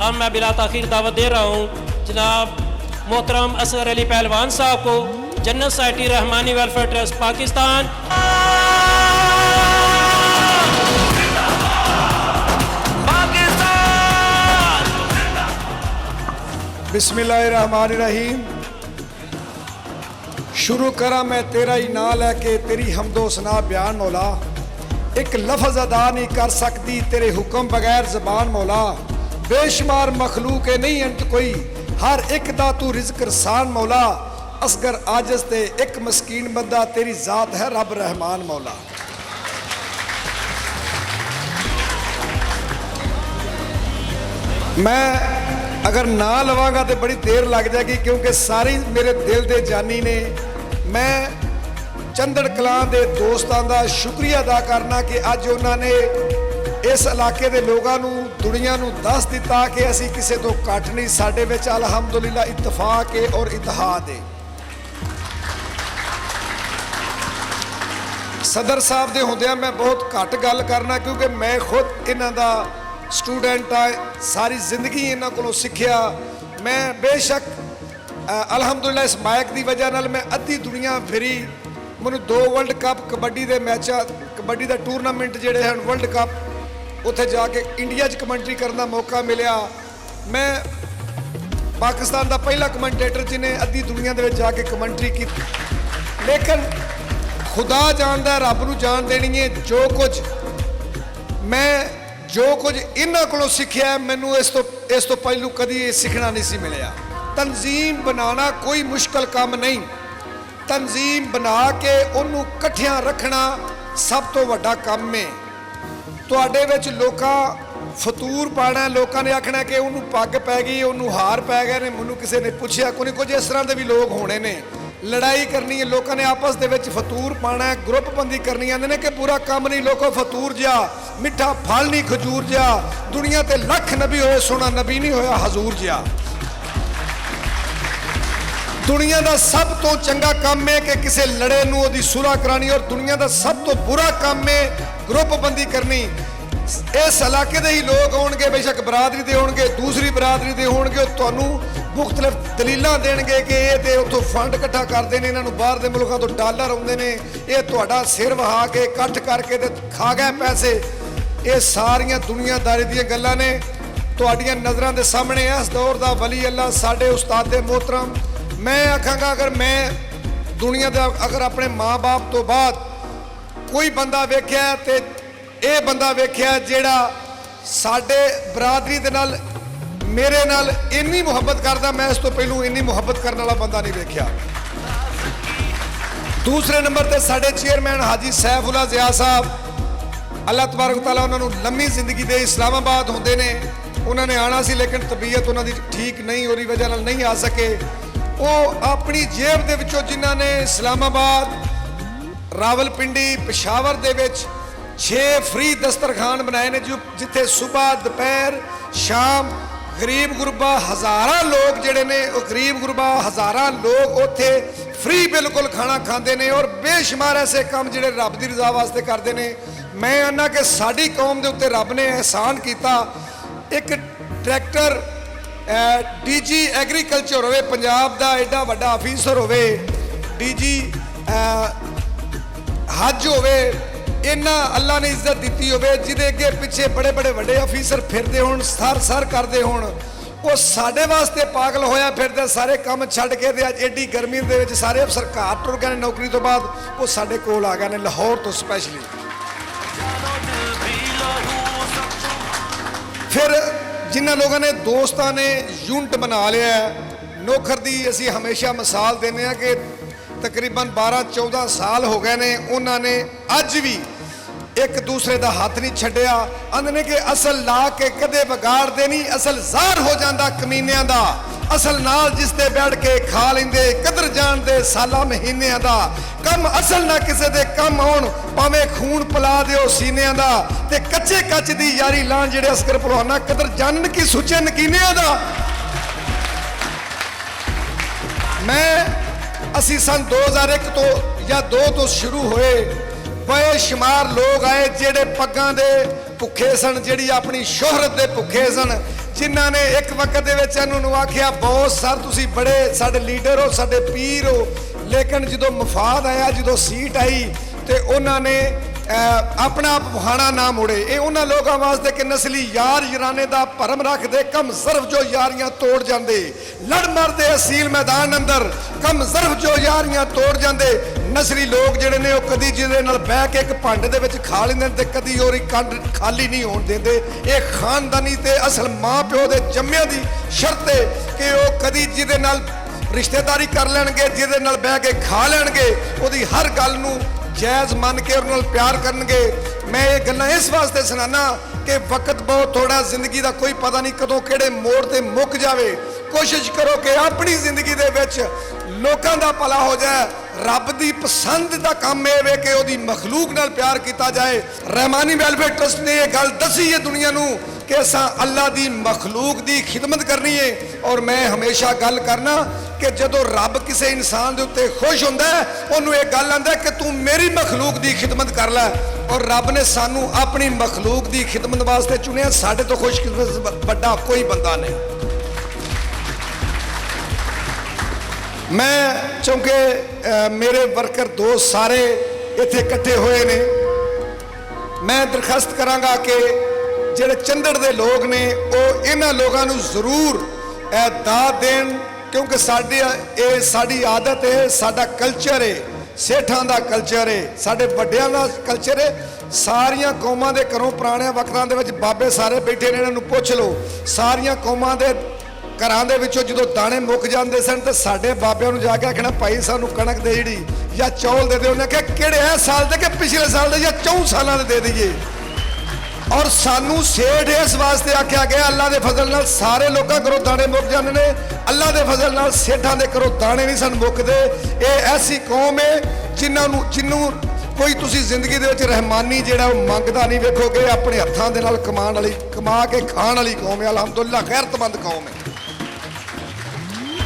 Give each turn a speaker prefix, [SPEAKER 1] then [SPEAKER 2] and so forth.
[SPEAKER 1] अब मैं बिला ताखीर दावत दे रहा हूँ जनाब मोहतरम असगर अली पहलवान साहब को, जन्नत society Rahmani welfare trust Pakistan.
[SPEAKER 2] बिस्मिल्लाहिर्रहमानिर्रहीम। शुरू करा मैं तेरा ही ना लैके तेरी हमदो सना बयान मौला। एक लफ्ज़ अदा नहीं कर सकती तेरे हुक्म बगैर ज़बान मौला। बेशुमार मखलूक नहीं अंत कोई, हर एक दा तू रिज़्क़ रसान मौला। असगर आजिज़ ते एक मस्कीन बंदा, तेरी ज़ात है रब रहमान मौला। मैं अगर ना लवांगा तो बड़ी देर लग जाएगी, क्योंकि सारे मेरे दिल के जानी ने। मैं चंदड़ कलां के दोस्तों का शुक्रिया अदा करना कि अज उन्होंने इस इलाके के लोगों को, दुनिया को दस दिता कि असी किसी तो घट नहीं, साडे विच अलहमदुलिल्लाह इतफाक है और इतिहाद है। सदर साहब के होंदियां मैं बहुत घट गल करना, क्योंकि मैं खुद इन्हां दा स्टूडेंट आ, सारी जिंदगी इन्हां कोलों सीखिया। मैं बेशक अलहमदुलिल्लाह इस माइक की वजह नाल मैं अद्धी दुनिया फिरी। मैनूं 2 वर्ल्ड कप कबड्डी के मैच, कबड्डी का टूरनामेंट जिहड़े हैं वर्ल्ड कप, उत्थे जाके इंडिया च कमेंट्री करने का मौका मिलिया। मैं पाकिस्तान का पहला कमेंटेटर जिन्हें अद्धी दुनिया के जाके कमेंट्री की। लेकिन खुदा जानदा, रब नूं जान देनी है। जो कुछ इन्हां कोलों सीखिया, मैनूं इस तो पहलू कदी सीखना नहीं सी मिलिया। तंजीम बनाना कोई मुश्किल काम नहीं, तंजीम बना के उन्होंने कट्ठियां रखना सब तो वड्डा काम है। तुहाडे विच लोकां फतूर पाना, लोगों ने आखना कि उन्होंने पग पै गई, उन्होंने हार पै गए ने, मैनूं किसी ने पूछया कोई कुछ इस तरह के भी लोग होने ने। लड़ाई करनी है, लोगों ने आपस दे विच फतूर पाना है, ग्रुप बंदी करनी। आंदे ने कि बुरा काम नहीं, लोगों फतूर जा, मिठा फल नहीं खजूर जा। दुनिया ते लख नबी होए, सोना नबी नहीं होया हजूर जा। दुनिया का सब तो चंगा काम है कि किसी लड़े नूं ओदी सुलह करानी, और दुनिया का सब तो बुरा काम है ग्रुप बंदी करनी। इस इलाके के ही लोग होणगे, बेशक बरादरी के होणगे, दूसरी बरादरी के होणगे, तुहानूं मुख्तलिफ दलीलां देणगे कि ये ते उत्थों फंड इकट्ठा करते हैं, इन्होंने बाहर के मुल्कों तो डॉलर आउंदे ने, ये तुहाडा सिर वहा के इकट्ठ करके ते खा गए पैसे। ये सारियां दुनियादारी दीयां गल्लां ने। तुहाडीआं नज़रां दे सामने इस दौर का वली अल्लाह साडे उस्ताद मोहतरम। मैं आखांगा अगर मैं दुनिया का अगर अपने माँ बाप तो बाद कोई बंदा वेख्या तो ये बंदा वेख्या जिहड़ा साडे बरादरी दे नाल मेरे नाल इन्नी मुहब्बत करदा, मैं इस तो पहलू इन्नी मुहब्बत करने वाला बंदा नहीं वेख्या। दूसरे नंबर पर साडे चेयरमैन हाजी सैफुल्ला ज़िया साहब, अल्लाह तबारक तआला उन्होंने लंबी जिंदगी दे। इस्लामाबाद होंदे ने, उन्होंने आना सी लेकिन तबीयत उन्होंनी ठीक नहीं हो रही वजह नाल नहीं आ सके। वो अपनी जेब दे विचों जिन्हां ने इस्लामाबाद, रावलपिंडी, पेशावर दे विच 6 फ्री दस्तरखान बनाए ने, जिथे सुबह दोपहर शाम गरीब गुरबा हज़ारां लोग जिहड़े ने, गरीब गुरबा हज़ारां लोग उत्थे फ्री बिल्कुल खाना खाते हैं। और बेशुमार ऐसे काम जिहड़े रब की रज़ा वास्ते करते हैं। मैं आना कि साडी कौम के उत्ते रब ने एहसान किया। एक ट्रैक्टर DG एग्रीकल्चर होवे पंजाब का, एडा वड्डा अफीसर होवे, DG हज होवे, इन्ना अल्लाह ने इज्जत दी होवे, जिदे अगे पिछे बड़े बड़े वड्डे अफीसर फिरते होण, सर करते होण, वो साडे वास्ते पागल होया फिरदा। सारे काम छड्ड के ते अज एडी गर्मी दे विच सारे अफसर घर टुर गए नौकरी तो बाद, वो साडे कोल आ गए ने लाहौर तो स्पैशली। फिर जिन्होंने लोगों ने दोस्तों ने यूनिट बना लिया है, नौकर दी असी हमेशा मिसाल देने कि तकरीबन 12-14 साल हो गए ने, उन्होंने अज भी एक दूसरे का हाथ नहीं छड्डिया। आंदे कि असल ला के कदे बिगाड़ते नहीं, असल ज़ाहर हो जाता कमीनियां दा। असल नाल जिसते बैठ के खा लेंदे, कदर जानते साला महीनियां दा। कम असल ना किसी दे कम आउण, भावें खून पिला दिओ सीनियां दा। ते कच्चे कच दी यारी लाण जिहड़े असकर भलवाना, कदर जानन की सुचे नकीनियां दा। मैं असी सन 2001 तो या 2 तो शुरू होए, बेशुमार लोग आए जिहड़े पग्गां दे भुखे सन, जिहड़ी अपनी शोहरत दे भुखे सन, ਜਿਨ੍ਹਾਂ ਨੇ ਇੱਕ ਵਕਤ ਦੇ ਵਿੱਚ ਇਹਨੂੰ ਨੂੰ ਆਖਿਆ ਬਹੁਤ ਸਰ ਤੁਸੀਂ ਬੜੇ ਸਾਡੇ ਲੀਡਰ ਹੋ, ਸਾਡੇ ਪੀਰ ਹੋ, ਲੇਕਿਨ ਜਦੋਂ ਮਫਾਦ ਆਇਆ, ਜਦੋਂ ਸੀਟ ਆਈ ਤੇ ਉਹਨਾਂ ਨੇ ਆਪਣਾ ਆਪ ਵਹਾਣਾ ਨਾ ਮੁੜੇ। ਇਹ ਉਹਨਾਂ ਲੋਕਾਂ ਵਾਸਤੇ ਕਿ ਨਸਲੀ ਯਾਰ ਯਾਰਾਨੇ ਦਾ ਭਰਮ ਰੱਖਦੇ, ਕਮ ਜ਼ਰਫ ਜੋ ਯਾਰੀਆਂ ਤੋੜ ਜਾਂਦੇ, ਲੜ ਮਰਦੇ ਅਸੀਲ ਮੈਦਾਨ ਅੰਦਰ, ਕਮ ਜ਼ਰਫ ਜੋ ਯਾਰੀਆਂ ਤੋੜ ਜਾਂਦੇ। ਨਸਲੀ ਲੋਕ ਜਿਹੜੇ ਨੇ ਉਹ ਕਦੀ ਜਿਹਦੇ ਨਾਲ ਬਹਿ ਕੇ ਇੱਕ ਭਾਂਡੇ ਦੇ ਵਿੱਚ ਖਾ ਲੈਂਦੇ ਤੇ ਕਦੀ ਉਹਦੀ ਕੰਡ ਖਾਲੀ ਨਹੀਂ ਹੋਣ ਦਿੰਦੇ। ਇਹ ਖਾਨਦਾਨੀ ਤੇ ਅਸਲ ਮਾਂ ਪਿਓ ਦੇ ਜੰਮਿਆਂ ਦੀ ਸ਼ਰਤ ਹੈ ਕਿ ਉਹ ਕਦੀ ਜਿਹਦੇ ਨਾਲ ਰਿਸ਼ਤੇਦਾਰੀ ਕਰ ਲੈਣਗੇ, ਜਿਹਦੇ ਨਾਲ ਬਹਿ ਕੇ ਖਾ ਲੈਣਗੇ, ਉਹਦੀ ਹਰ ਗੱਲ ਨੂੰ ਜਾਇਜ਼ ਮੰਨ ਕੇ ਉਹਨਾਂ ਨਾਲ ਪਿਆਰ ਕਰਨਗੇ। ਮੈਂ ਇਹ ਗੱਲਾਂ ਇਸ ਵਾਸਤੇ ਸੁਣਾਨਾ ਕਿ ਵਕਤ ਬਹੁਤ ਥੋੜਾ, ਜ਼ਿੰਦਗੀ ਦਾ ਕੋਈ ਪਤਾ ਨਹੀਂ ਕਦੋਂ ਕਿਹੜੇ ਮੋੜ ਤੇ ਮੁੱਕ ਜਾਵੇ। ਕੋਸ਼ਿਸ਼ ਕਰੋ ਕਿ ਆਪਣੀ ਜ਼ਿੰਦਗੀ ਦੇ ਵਿੱਚ ਲੋਕਾਂ ਦਾ ਭਲਾ ਹੋ ਜਾਏ। ਰੱਬ ਦੀ ਪਸੰਦ ਦਾ ਕੰਮ ਇਹ ਵੇ ਕਿ ਉਹਦੀ ਮਖਲੂਕ ਨਾਲ ਪਿਆਰ ਕੀਤਾ ਜਾਏ। ਰਹਿਮਾਨੀ ਵੈਲਫੇਅਰ ਟਰਸਟ ਨੇ ਇਹ ਗੱਲ ਦੱਸੀ ਹੈ ਦੁਨੀਆ ਨੂੰ ਕਿ ਅਸਾਂ ਅੱਲਾ ਦੀ ਮਖਲੂਕ ਦੀ ਖਿਦਮਤ ਕਰਨੀ ਹੈ। ਔਰ ਮੈਂ ਹਮੇਸ਼ਾ ਗੱਲ ਕਰਨਾ ਕਿ ਜਦੋਂ ਰੱਬ ਕਿਸੇ ਇਨਸਾਨ ਦੇ ਉੱਤੇ ਖੁਸ਼ ਹੁੰਦਾ ਹੈ, ਉਹਨੂੰ ਇਹ ਗੱਲ ਆਂਦਾ ਕਿ ਤੂੰ ਮੇਰੀ ਮਖਲੂਕ ਦੀ ਖਿਦਮਤ ਕਰ ਲੈ। ਔਰ ਰੱਬ ਨੇ ਸਾਨੂੰ ਆਪਣੀ ਮਖਲੂਕ ਦੀ ਖਿਦਮਤ ਵਾਸਤੇ ਚੁਣਿਆ। ਸਾਡੇ ਤੋਂ ਖੁਸ਼ਕਿਸਮਤ ਵੱਡਾ ਕੋਈ ਬੰਦਾ ਨਹੀਂ। ਮੈਂ ਚੂੰਕਿ ਮੇਰੇ ਵਰਕਰ ਦੋਸਤ ਸਾਰੇ ਇੱਥੇ ਇਕੱਠੇ ਹੋਏ ਨੇ, ਮੈਂ ਦਰਖਾਸਤ ਕਰਾਂਗਾ ਕਿ ਜਿਹੜੇ ਚੰਦੜ ਦੇ ਲੋਕ ਨੇ ਉਹ ਇਹਨਾਂ ਲੋਕਾਂ ਨੂੰ ਜ਼ਰੂਰ ਦਾਤ ਦੇਣ, ਕਿਉਂਕਿ ਸਾਡੀ ਆਦਤ ਹੈ, ਸਾਡਾ ਕਲਚਰ ਹੈ, ਸੇਠਾਂ ਦਾ ਕਲਚਰ ਹੈ, ਸਾਡੇ ਵੱਡਿਆਂ ਦਾ ਕਲਚਰ ਹੈ। ਸਾਰੀਆਂ ਕੌਮਾਂ ਦੇ ਘਰੋਂ ਪੁਰਾਣੇ ਵਕਤਾਂ ਦੇ ਵਿੱਚ ਬਾਬੇ ਸਾਰੇ ਬੈਠੇ ਨੇ, ਇਹਨਾਂ ਨੂੰ ਪੁੱਛ ਲਓ। ਸਾਰੀਆਂ ਕੌਮਾਂ ਦੇ ਘਰਾਂ ਦੇ ਵਿੱਚੋਂ ਜਦੋਂ ਦਾਣੇ ਮੁੱਕ ਜਾਂਦੇ ਸਨ ਤੇ ਸਾਡੇ ਬਾਬਿਆਂ ਨੂੰ ਜਾ ਕੇ ਆਖਣਾ ਭਾਈ ਸਾਨੂੰ ਕਣਕ ਦੇ ਜਿਹੜੀ ਜਾਂ ਚੌਲ ਦੇ ਦਿਓ। ਉਹਨੇ ਕਿਹਾ ਕਿਹੜੇ ਇਹ ਸਾਲ ਦੇ ਕਿ ਪਿਛਲੇ ਸਾਲ ਦੇ ਜਾਂ 4 ਸਾਲਾਂ ਦੇ ਦਈਏ। ਔਰ ਸਾਨੂੰ ਸੇਠ ਇਸ ਵਾਸਤੇ ਆਖਿਆ ਗਿਆ, ਅੱਲਾ ਦੇ ਫਜ਼ਲ ਨਾਲ ਸਾਰੇ ਲੋਕਾਂ ਘਰੋਂ ਦਾਣੇ ਮੁੱਕ ਜਾਂਦੇ ਨੇ, ਅੱਲਾ ਦੇ ਫਜ਼ਲ ਨਾਲ ਸੇਠਾਂ ਦੇ ਘਰੋਂ ਦਾਣੇ ਨਹੀਂ ਸਨ ਮੁੱਕਦੇ। ਇਹ ਐਸੀ ਕੌਮ ਹੈ ਜਿਹਨੂੰ ਕੋਈ ਤੁਸੀਂ ਜ਼ਿੰਦਗੀ ਦੇ ਵਿੱਚ ਰਹਿਮਾਨੀ ਜਿਹੜਾ ਉਹ ਮੰਗਦਾ ਨਹੀਂ ਵੇਖੋਗੇ। ਆਪਣੇ ਹੱਥਾਂ ਦੇ ਨਾਲ ਕਮਾ ਕੇ ਖਾਣ ਵਾਲੀ ਕੌਮ ਹੈ। ਅਲਹਮਦੁਲਿਲਾ ਗੈਰਤਮੰਦ ਕੌਮ ਹੈ।